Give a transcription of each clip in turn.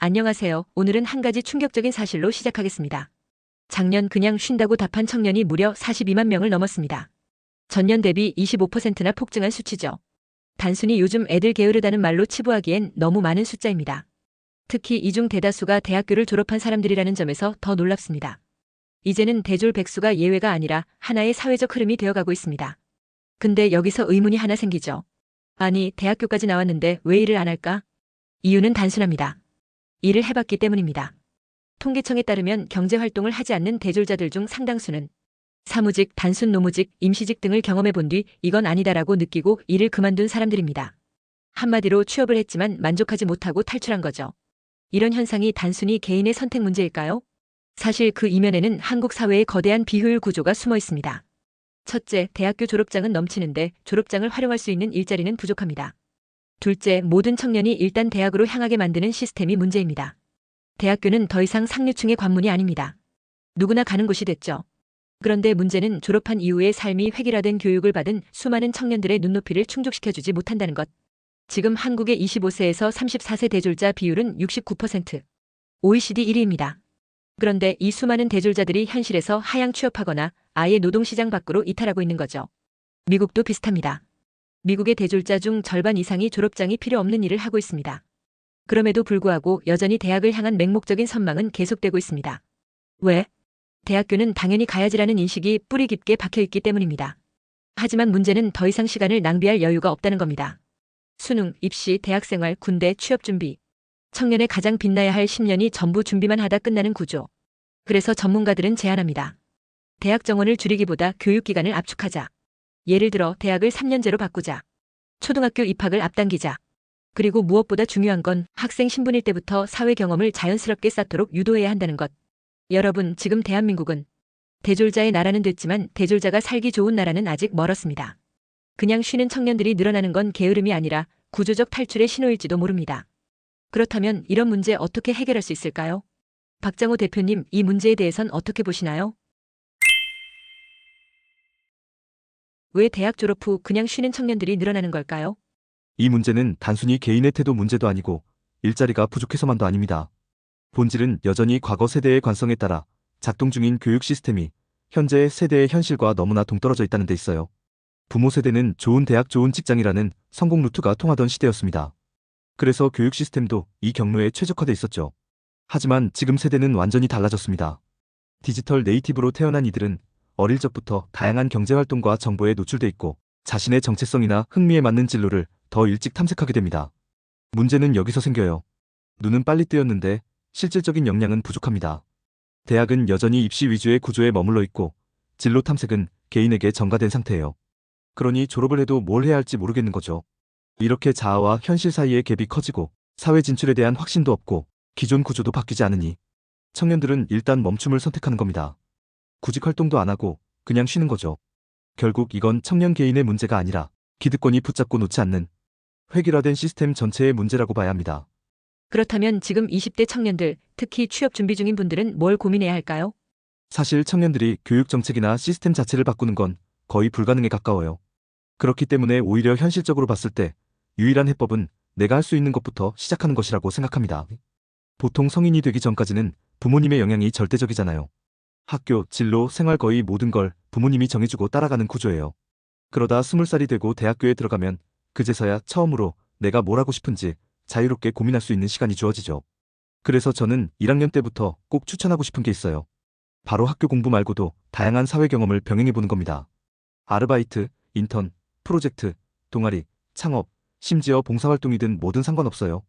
안녕하세요. 오늘은 한 가지 충격적인 사실로 시작하겠습니다. 작년 그냥 쉰다고 답한 청년이 무려 42만 명을 넘었습니다. 전년 대비 25%나 폭증한 수치죠. 단순히 요즘 애들 게으르다는 말로 치부하기엔 너무 많은 숫자입니다. 특히 이 중 대다수가 대학교를 졸업한 사람들이라는 점에서 더 놀랍습니다. 이제는 대졸백수가 예외가 아니라 하나의 사회적 흐름이 되어가고 있습니다. 근데 여기서 의문이 하나 생기죠. 아니, 대학교까지 나왔는데 왜 일을 안 할까? 이유는 단순합니다. 일을 해봤기 때문입니다. 통계청에 따르면 경제활동을 하지 않는 대졸자들 중 상당수는 사무직, 단순 노무직, 임시직 등을 경험해 본 뒤 이건 아니다라고 느끼고 일을 그만둔 사람들입니다. 한마디로 취업을 했지만 만족하지 못하고 탈출한 거죠. 이런 현상이 단순히 개인의 선택 문제일까요? 사실 그 이면에는 한국 사회의 거대한 비효율 구조가 숨어 있습니다. 첫째, 대학교 졸업장은 넘치는데 졸업장을 활용할 수 있는 일자리는 부족합니다. 둘째, 모든 청년이 일단 대학으로 향하게 만드는 시스템이 문제입니다. 대학교는 더 이상 상류층의 관문이 아닙니다. 누구나 가는 곳이 됐죠. 그런데 문제는 졸업한 이후의 삶이 획일화된 교육을 받은 수많은 청년들의 눈높이를 충족시켜주지 못한다는 것. 지금 한국의 25세에서 34세 대졸자 비율은 69%, OECD 1위입니다. 그런데 이 수많은 대졸자들이 현실에서 하향 취업하거나 아예 노동시장 밖으로 이탈하고 있는 거죠. 미국도 비슷합니다. 미국의 대졸자 중 절반 이상이 졸업장이 필요 없는 일을 하고 있습니다. 그럼에도 불구하고 여전히 대학을 향한 맹목적인 선망은 계속되고 있습니다. 왜? 대학교는 당연히 가야지라는 인식이 뿌리 깊게 박혀있기 때문입니다. 하지만 문제는 더 이상 시간을 낭비할 여유가 없다는 겁니다. 수능, 입시, 대학생활, 군대, 취업 준비. 청년의 가장 빛나야 할 10년이 전부 준비만 하다 끝나는 구조. 그래서 전문가들은 제안합니다. 대학 정원을 줄이기보다 교육기간을 압축하자. 예를 들어 대학을 3년제로 바꾸자. 초등학교 입학을 앞당기자. 그리고 무엇보다 중요한 건 학생 신분일 때부터 사회 경험을 자연스럽게 쌓도록 유도해야 한다는 것. 여러분, 지금 대한민국은 대졸자의 나라는 됐지만 대졸자가 살기 좋은 나라는 아직 멀었습니다. 그냥 쉬는 청년들이 늘어나는 건 게으름이 아니라 구조적 탈출의 신호일지도 모릅니다. 그렇다면 이런 문제 어떻게 해결할 수 있을까요? 박장호 대표님, 이 문제에 대해선 어떻게 보시나요? 왜 대학 졸업 후 그냥 쉬는 청년들이 늘어나는 걸까요? 이 문제는 단순히 개인의 태도 문제도 아니고 일자리가 부족해서만도 아닙니다. 본질은 여전히 과거 세대의 관성에 따라 작동 중인 교육 시스템이 현재 세대의 현실과 너무나 동떨어져 있다는 데 있어요. 부모 세대는 좋은 대학 좋은 직장이라는 성공 루트가 통하던 시대였습니다. 그래서 교육 시스템도 이 경로에 최적화돼 있었죠. 하지만 지금 세대는 완전히 달라졌습니다. 디지털 네이티브로 태어난 이들은 어릴 적부터 다양한 경제활동과 정보에 노출돼 있고 자신의 정체성이나 흥미에 맞는 진로를 더 일찍 탐색하게 됩니다. 문제는 여기서 생겨요. 눈은 빨리 뜨였는데 실질적인 역량은 부족합니다. 대학은 여전히 입시 위주의 구조에 머물러 있고 진로 탐색은 개인에게 전가된 상태예요. 그러니 졸업을 해도 뭘 해야 할지 모르겠는 거죠. 이렇게 자아와 현실 사이의 갭이 커지고 사회 진출에 대한 확신도 없고 기존 구조도 바뀌지 않으니 청년들은 일단 멈춤을 선택하는 겁니다. 구직 활동도 안 하고 그냥 쉬는 거죠. 결국 이건 청년 개인의 문제가 아니라 기득권이 붙잡고 놓지 않는 획일화된 시스템 전체의 문제라고 봐야 합니다. 그렇다면 지금 20대 청년들, 특히 취업 준비 중인 분들은 뭘 고민해야 할까요? 사실 청년들이 교육 정책이나 시스템 자체를 바꾸는 건 거의 불가능에 가까워요. 그렇기 때문에 오히려 현실적으로 봤을 때 유일한 해법은 내가 할 수 있는 것부터 시작하는 것이라고 생각합니다. 보통 성인이 되기 전까지는 부모님의 영향이 절대적이잖아요. 학교, 진로, 생활 거의 모든 걸 부모님이 정해주고 따라가는 구조예요. 그러다 20살이 되고 대학교에 들어가면 그제서야 처음으로 내가 뭘 하고 싶은지 자유롭게 고민할 수 있는 시간이 주어지죠. 그래서 저는 1학년 때부터 꼭 추천하고 싶은 게 있어요. 바로 학교 공부 말고도 다양한 사회 경험을 병행해보는 겁니다. 아르바이트, 인턴, 프로젝트, 동아리, 창업, 심지어 봉사활동이든 뭐든 상관없어요.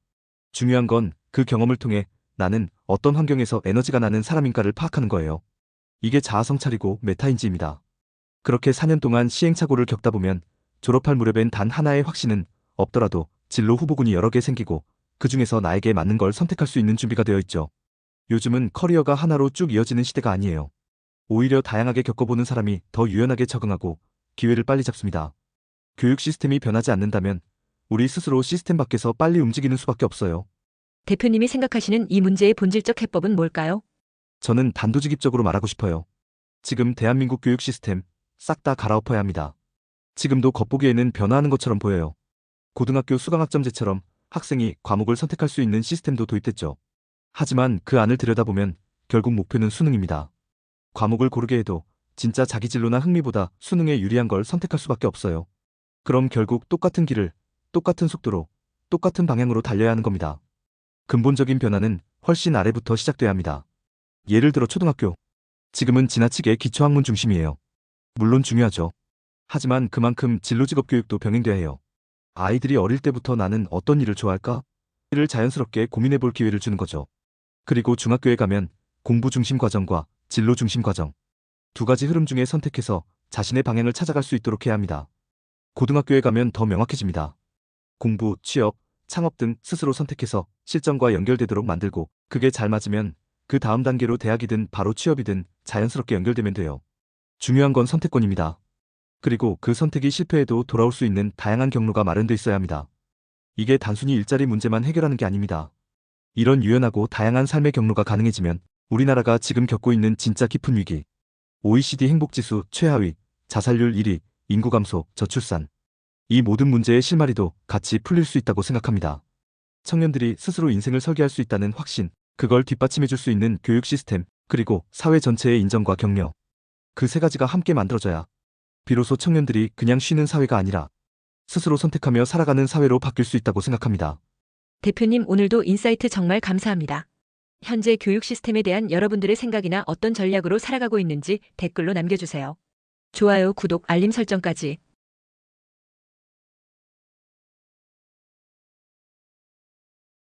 중요한 건 그 경험을 통해 나는 어떤 환경에서 에너지가 나는 사람인가를 파악하는 거예요. 이게 자아성찰이고 메타인지입니다. 그렇게 4년 동안 시행착오를 겪다 보면 졸업할 무렵엔 단 하나의 확신은 없더라도 진로 후보군이 여러 개 생기고 그 중에서 나에게 맞는 걸 선택할 수 있는 준비가 되어 있죠. 요즘은 커리어가 하나로 쭉 이어지는 시대가 아니에요. 오히려 다양하게 겪어보는 사람이 더 유연하게 적응하고 기회를 빨리 잡습니다. 교육 시스템이 변하지 않는다면 우리 스스로 시스템 밖에서 빨리 움직이는 수밖에 없어요. 대표님이 생각하시는 이 문제의 본질적 해법은 뭘까요? 저는 단도직입적으로 말하고 싶어요. 지금 대한민국 교육 시스템 싹 다 갈아엎어야 합니다. 지금도 겉보기에는 변화하는 것처럼 보여요. 고등학교 수강학점제처럼 학생이 과목을 선택할 수 있는 시스템도 도입됐죠. 하지만 그 안을 들여다보면 결국 목표는 수능입니다. 과목을 고르게 해도 진짜 자기 진로나 흥미보다 수능에 유리한 걸 선택할 수밖에 없어요. 그럼 결국 똑같은 길을 똑같은 속도로 똑같은 방향으로 달려야 하는 겁니다. 근본적인 변화는 훨씬 아래부터 시작돼야 합니다. 예를 들어 초등학교. 지금은 지나치게 기초학문 중심이에요. 물론 중요하죠. 하지만 그만큼 진로직업 교육도 병행돼야 해요. 아이들이 어릴 때부터 나는 어떤 일을 좋아할까? 이를 자연스럽게 고민해 볼 기회를 주는 거죠. 그리고 중학교에 가면 공부 중심 과정과 진로 중심 과정. 두 가지 흐름 중에 선택해서 자신의 방향을 찾아갈 수 있도록 해야 합니다. 고등학교에 가면 더 명확해집니다. 공부, 취업, 창업 등 스스로 선택해서 실전과 연결되도록 만들고 그게 잘 맞으면 그 다음 단계로 대학이든 바로 취업이든 자연스럽게 연결되면 돼요. 중요한 건 선택권입니다. 그리고 그 선택이 실패해도 돌아올 수 있는 다양한 경로가 마련돼 있어야 합니다. 이게 단순히 일자리 문제만 해결하는 게 아닙니다. 이런 유연하고 다양한 삶의 경로가 가능해지면 우리나라가 지금 겪고 있는 진짜 깊은 위기, OECD 행복지수 최하위, 자살률 1위, 인구 감소, 저출산. 이 모든 문제의 실마리도 같이 풀릴 수 있다고 생각합니다. 청년들이 스스로 인생을 설계할 수 있다는 확신, 그걸 뒷받침해줄 수 있는 교육 시스템, 그리고 사회 전체의 인정과 격려. 그 세 가지가 함께 만들어져야 비로소 청년들이 그냥 쉬는 사회가 아니라 스스로 선택하며 살아가는 사회로 바뀔 수 있다고 생각합니다. 대표님, 오늘도 인사이트 정말 감사합니다. 현재 교육 시스템에 대한 여러분들의 생각이나 어떤 전략으로 살아가고 있는지 댓글로 남겨주세요. 좋아요, 구독, 알림 설정까지.